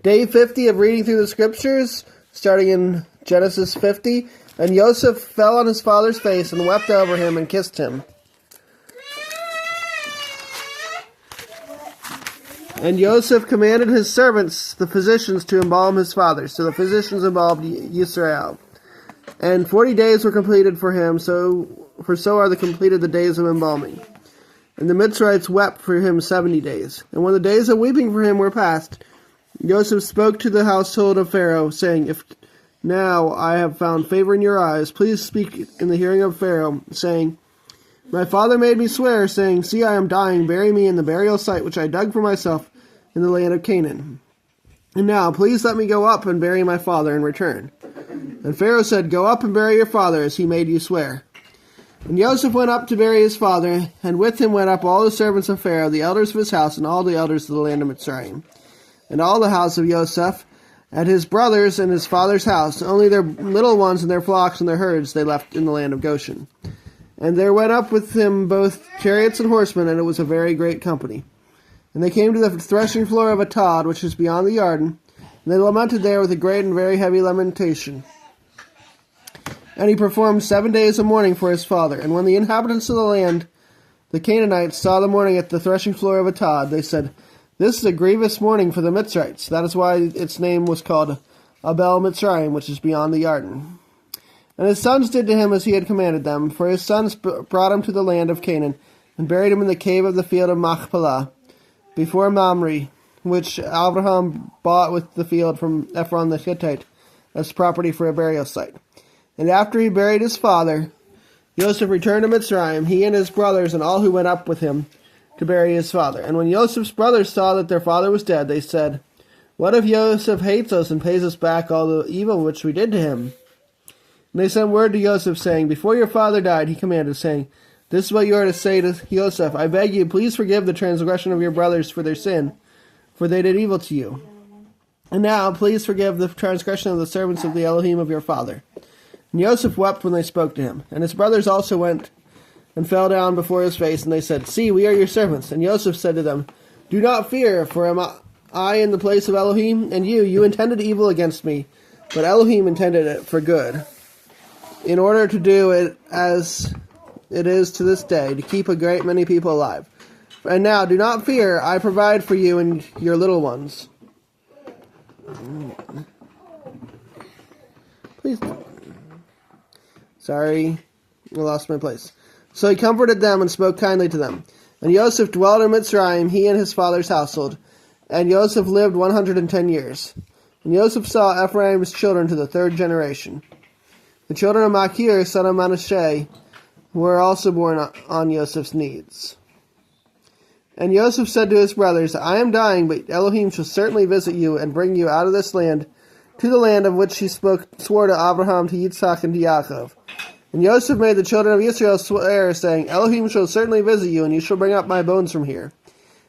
Day 50 of reading through the scriptures, starting in Genesis 50. And Joseph fell on his father's face and wept over him and kissed him. And Joseph commanded his servants, the physicians, to embalm his father. So the physicians embalmed Yisrael. And 40 days were completed for him, so are completed the days of embalming. And the Mitzrites wept for him 70 days. And when the days of weeping for him were past, Joseph spoke to the household of Pharaoh, saying, If now I have found favor in your eyes, please speak in the hearing of Pharaoh, saying, My father made me swear, saying, See, I am dying, bury me in the burial site which I dug for myself in the land of Canaan. And now, please let me go up and bury my father and return. And Pharaoh said, Go up and bury your father, as he made you swear. And Joseph went up to bury his father, and with him went up all the servants of Pharaoh, the elders of his house, and all the elders of the land of Mitzrayim. And all the house of Joseph, and his brothers and his father's house, only their little ones and their flocks and their herds they left in the land of Goshen. And there went up with him both chariots and horsemen, and it was a very great company. And they came to the threshing floor of Atad, which is beyond the Jordan, and they lamented there with a great and very heavy lamentation. And he performed 7 days of mourning for his father. And when the inhabitants of the land, the Canaanites, saw the mourning at the threshing floor of Atad, they said, This is a grievous mourning for the Mitzrites. That is why its name was called Abel Mitzrayim, which is beyond the Jordan. And his sons did to him as he had commanded them, for his sons brought him to the land of Canaan, and buried him in the cave of the field of Machpelah, before Mamre, which Abraham bought with the field from Ephron the Hittite as property for a burial site. And after he buried his father, Joseph returned to Mitzrayim, he and his brothers and all who went up with him to bury his father. And when Joseph's brothers saw that their father was dead, they said, What if Joseph hates us and pays us back all the evil which we did to him? And they sent word to Joseph, saying, Before your father died, he commanded, saying, This is what you are to say to Joseph, I beg you, please forgive the transgression of your brothers for their sin, for they did evil to you. And now, please forgive the transgression of the servants of the Elohim of your father. And Joseph wept when they spoke to him. And his brothers also went and fell down before his face, and they said, See, we are your servants. And Joseph said to them, Do not fear, for am I in the place of Elohim? And you intended evil against me, but Elohim intended it for good, in order to do it as it is to this day, to keep a great many people alive. And now, do not fear, I provide for you and your little ones. Please. Sorry, I lost my place. So he comforted them and spoke kindly to them. And Joseph dwelt in Mitzrayim, he and his father's household. And Joseph lived 110 years. And Joseph saw Ephraim's children to the third generation. The children of Machir, son of Manasseh, were also born on Joseph's needs. And Joseph said to his brothers, I am dying, but Elohim shall certainly visit you and bring you out of this land to the land of which he swore to Abraham, to Yitzhak, and to Yaakov. And Joseph made the children of Israel swear, saying, Elohim shall certainly visit you, and you shall bring up my bones from here.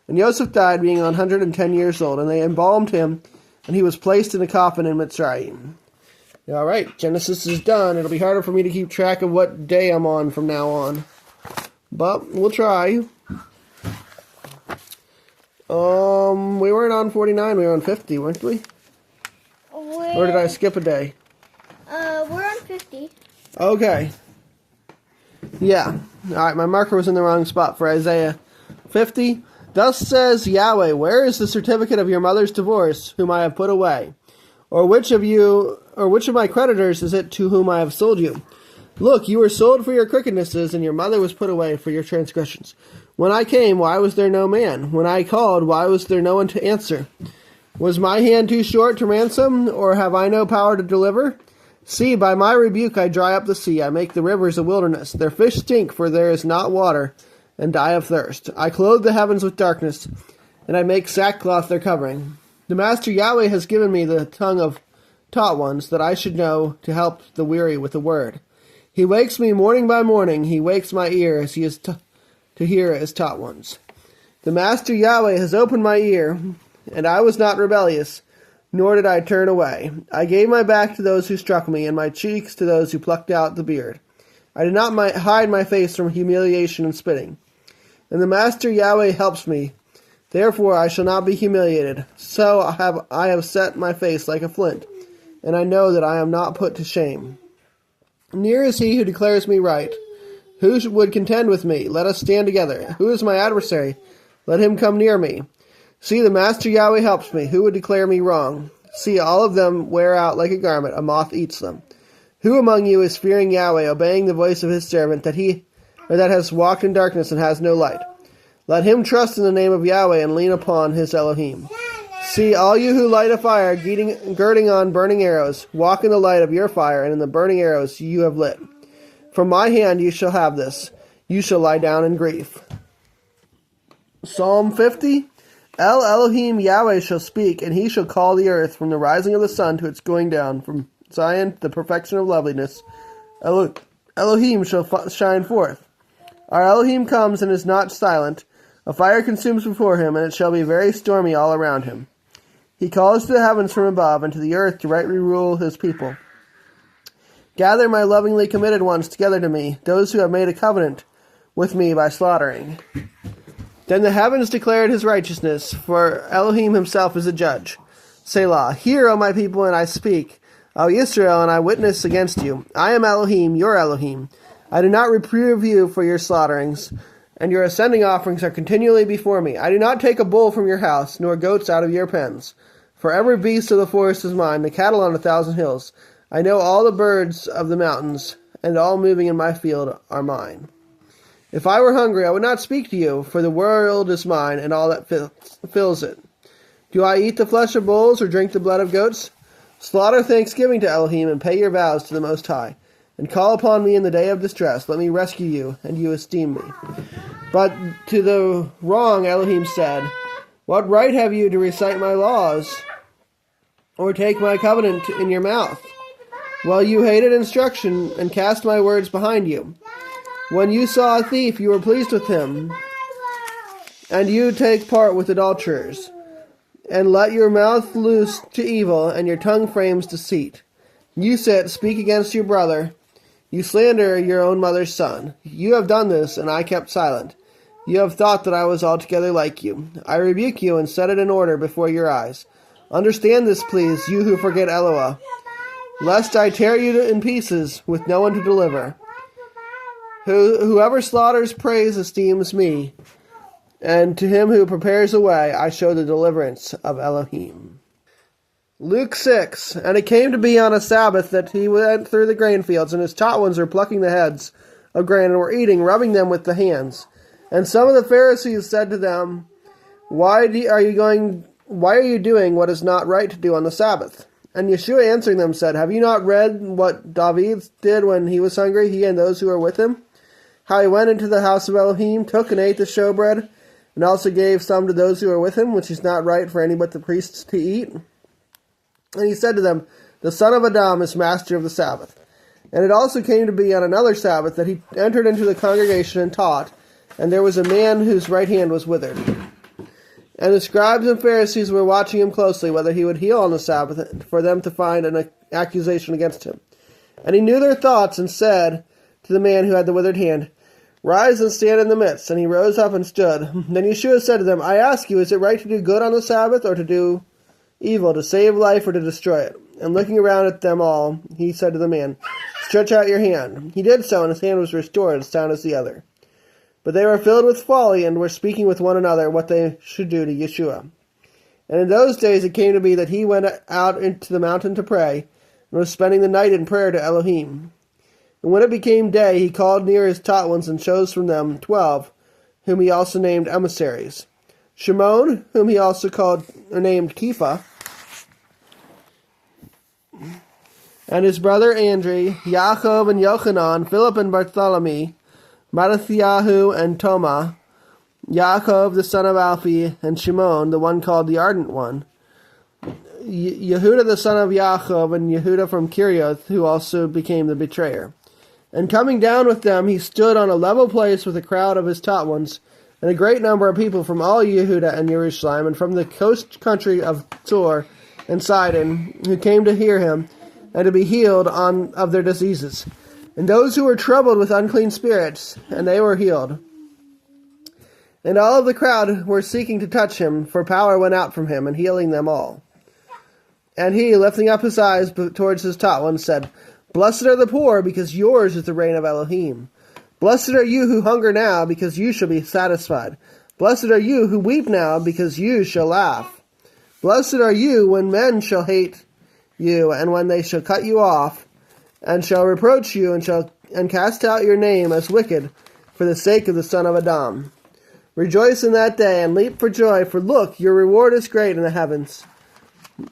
And Joseph died, being 110 years old, and they embalmed him, and he was placed in a coffin in Mitzrayim. All right, Genesis is done. It'll be harder for me to keep track of what day I'm on from now on, but we'll try. We weren't on 49, we were on 50, weren't we? Or did I skip a day? We're on 50. Okay. Yeah. Alright, my marker was in the wrong spot for Isaiah 50. Thus says Yahweh, Where is the certificate of your mother's divorce, whom I have put away? Or which of my creditors is it to whom I have sold you? Look, you were sold for your crookednesses, and your mother was put away for your transgressions. When I came, why was there no man? When I called, why was there no one to answer? Was my hand too short to ransom, or have I no power to deliver? See, by my rebuke I dry up the sea, I make the rivers a wilderness. Their fish stink, for there is not water, and die of thirst. I clothe the heavens with darkness, and I make sackcloth their covering. The Master Yahweh has given me the tongue of taught ones, that I should know to help the weary with the word. He wakes me morning by morning, he wakes my ear as he is to hear as taught ones. The Master Yahweh has opened my ear, and I was not rebellious, nor did I turn away. I gave my back to those who struck me, and my cheeks to those who plucked out the beard. I did not hide my face from humiliation and spitting. And the Master Yahweh helps me. Therefore I shall not be humiliated. So I have set my face like a flint, and I know that I am not put to shame. Near is he who declares me right. Who would contend with me? Let us stand together. Who is my adversary? Let him come near me. See, the Master Yahweh helps me. Who would declare me wrong? See, all of them wear out like a garment. A moth eats them. Who among you is fearing Yahweh, obeying the voice of his servant, that has walked in darkness and has no light? Let him trust in the name of Yahweh and lean upon his Elohim. See, all you who light a fire, girding on burning arrows, walk in the light of your fire, and in the burning arrows you have lit. From my hand you shall have this. You shall lie down in grief. Psalm 50. El Elohim Yahweh shall speak, and he shall call the earth from the rising of the sun to its going down, from Zion to the perfection of loveliness. Elohim shall shine forth. Our Elohim comes and is not silent. A fire consumes before him, and it shall be very stormy all around him. He calls to the heavens from above, and to the earth to rightly rule his people. Gather my lovingly committed ones together to me, those who have made a covenant with me by slaughtering. Then the heavens declared his righteousness, for Elohim himself is a judge. Selah. Hear, O my people, and I speak. O Israel, and I witness against you. I am Elohim, your Elohim. I do not reprove you for your slaughterings, and your ascending offerings are continually before me. I do not take a bull from your house, nor goats out of your pens. For every beast of the forest is mine, the cattle on 1,000 hills. I know all the birds of the mountains, and all moving in my field are mine. If I were hungry, I would not speak to you, for the world is mine, and all that fills it. Do I eat the flesh of bulls, or drink the blood of goats? Slaughter thanksgiving to Elohim, and pay your vows to the Most High. And call upon me in the day of distress. Let me rescue you, and you esteem me. But to the wrong Elohim said, What right have you to recite my laws, or take my covenant in your mouth? Well, you hated instruction, and cast my words behind you. When you saw a thief, you were pleased with him, and you take part with adulterers, and let your mouth loose to evil, and your tongue frames deceit. You speak against your brother, you slander your own mother's son. You have done this, and I kept silent. You have thought that I was altogether like you. I rebuke you and set it in order before your eyes. Understand this, please, you who forget Eloah, lest I tear you in pieces with no one to deliver. Whoever slaughters praise esteems me, and to him who prepares a way I show the deliverance of Elohim. Luke 6. And it came to be on a Sabbath that he went through the grain fields, and his taught ones were plucking the heads of grain, and were eating, rubbing them with the hands. And some of the Pharisees said to them, Why are you doing what is not right to do on the Sabbath? And Yeshua answering them said, Have you not read what David did when he was hungry, he and those who were with him? How he went into the house of Elohim, took and ate the showbread, and also gave some to those who were with him, which is not right for any but the priests to eat. And he said to them, The Son of Adam is master of the Sabbath. And it also came to be on another Sabbath that he entered into the congregation and taught, and there was a man whose right hand was withered. And the scribes and Pharisees were watching him closely, whether he would heal on the Sabbath, for them to find an accusation against him. And he knew their thoughts, and said to the man who had the withered hand, Rise and stand in the midst. And he rose up and stood. Then Yeshua said to them, I ask you, is it right to do good on the Sabbath, or to do evil, to save life, or to destroy it? And looking around at them all, he said to the man, Stretch out your hand. He did so, and his hand was restored, as sound as the other. But they were filled with folly, and were speaking with one another what they should do to Yeshua. And in those days it came to be that he went out into the mountain to pray, and was spending the night in prayer to Elohim. And when it became day, he called near his taught ones, and chose from them 12, whom he also named emissaries. Shimon, whom he also named Kepha, and his brother Andrew, Yaakov and Yochanan, Philip and Bartholomew, Mattathiyahu and Toma, Yaakov the son of Alphi, and Shimon, the one called the Ardent One, Yehuda the son of Yaakov, and Yehuda from Kirioth, who also became the betrayer. And coming down with them, he stood on a level place with a crowd of his taught ones, and a great number of people from all Yehuda and Jerusalem, and from the coast country of Tzor and Sidon, who came to hear him, and to be healed of their diseases. And those who were troubled with unclean spirits, and they were healed. And all of the crowd were seeking to touch him, for power went out from him, and healing them all. And he, lifting up his eyes towards his taught ones, said, Blessed are the poor, because yours is the reign of Elohim. Blessed are you who hunger now, because you shall be satisfied. Blessed are you who weep now, because you shall laugh. Blessed are you when men shall hate you, and when they shall cut you off, and shall reproach you, and cast out your name as wicked, for the sake of the Son of Adam. Rejoice in that day, and leap for joy, for look, your reward is great in the heavens.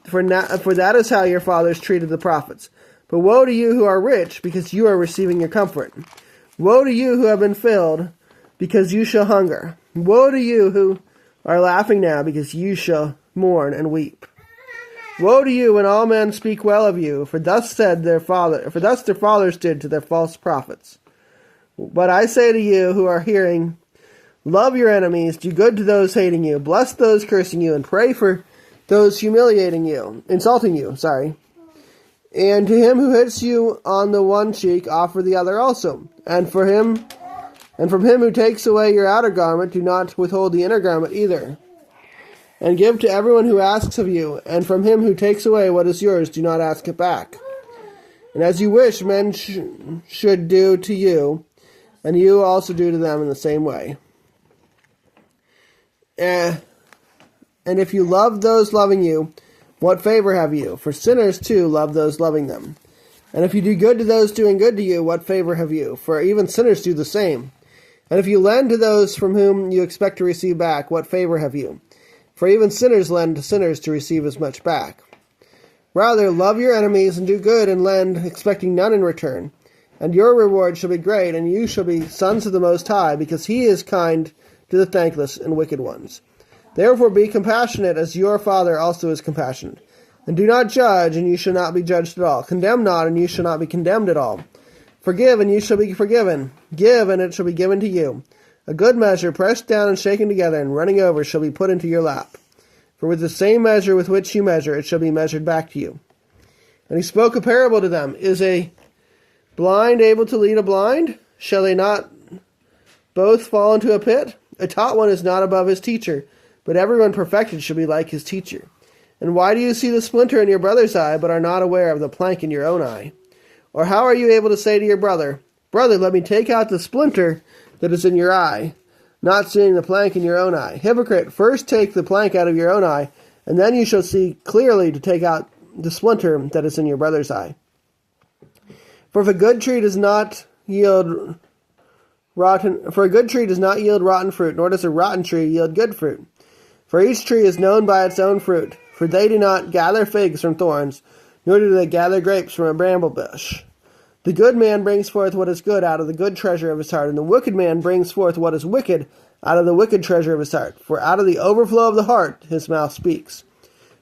For that is how your fathers treated the prophets. But woe to you who are rich, because you are receiving your comfort. Woe to you who have been filled, because you shall hunger. Woe to you who are laughing now, because you shall mourn and weep. Woe to you when all men speak well of you, for thus their fathers did to their false prophets. But I say to you who are hearing, love your enemies, do good to those hating you, bless those cursing you, and pray for those insulting you. And to him who hits you on the one cheek, offer the other also. And from him who takes away your outer garment, do not withhold the inner garment either. And give to everyone who asks of you, and from him who takes away what is yours, do not ask it back. And as you wish men should do to you, and you also do to them in the same way. And if you love those loving you, what favor have you? For sinners too love those loving them. And if you do good to those doing good to you, what favor have you? For even sinners do the same. And if you lend to those from whom you expect to receive back, what favor have you? For even sinners lend to sinners to receive as much back. Rather, love your enemies and do good and lend, expecting none in return. And your reward shall be great, and you shall be sons of the Most High, because he is kind to the thankless and wicked ones. Therefore be compassionate, as your Father also is compassionate. And do not judge, and you shall not be judged at all. Condemn not, and you shall not be condemned at all. Forgive, and you shall be forgiven. Give, and it shall be given to you. A good measure, pressed down and shaken together, and running over, shall be put into your lap. For with the same measure with which you measure, it shall be measured back to you. And he spoke a parable to them. Is a blind able to lead a blind? Shall they not both fall into a pit? A taught one is not above his teacher, but everyone perfected shall be like his teacher. And why do you see the splinter in your brother's eye, but are not aware of the plank in your own eye? Or how are you able to say to your brother, Brother, let me take out the splinter that is in your eye, not seeing the plank in your own eye? Hypocrite, first take the plank out of your own eye, and then you shall see clearly to take out the splinter that is in your brother's eye. For if a good tree does not yield rotten fruit, nor does a rotten tree yield good fruit. For each tree is known by its own fruit. For they do not gather figs from thorns, nor do they gather grapes from a bramble bush. The good man brings forth what is good out of the good treasure of his heart, and the wicked man brings forth what is wicked out of the wicked treasure of his heart. For out of the overflow of the heart his mouth speaks.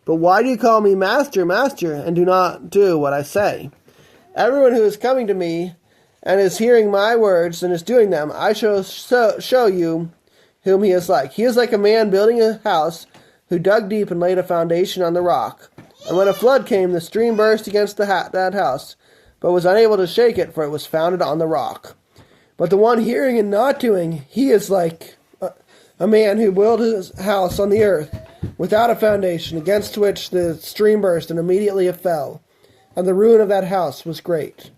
But why do you call me Master, Master, and do not do what I say? Everyone who is coming to me and is hearing my words and is doing them, I shall show you whom he is like. He is like a man building a house who dug deep and laid a foundation on the rock. And when a flood came, the stream burst against that house, but was unable to shake it, for it was founded on the rock. But the one hearing and not doing, he is like a man who built his house on the earth without a foundation, against which the stream burst, and immediately it fell. And the ruin of that house was great.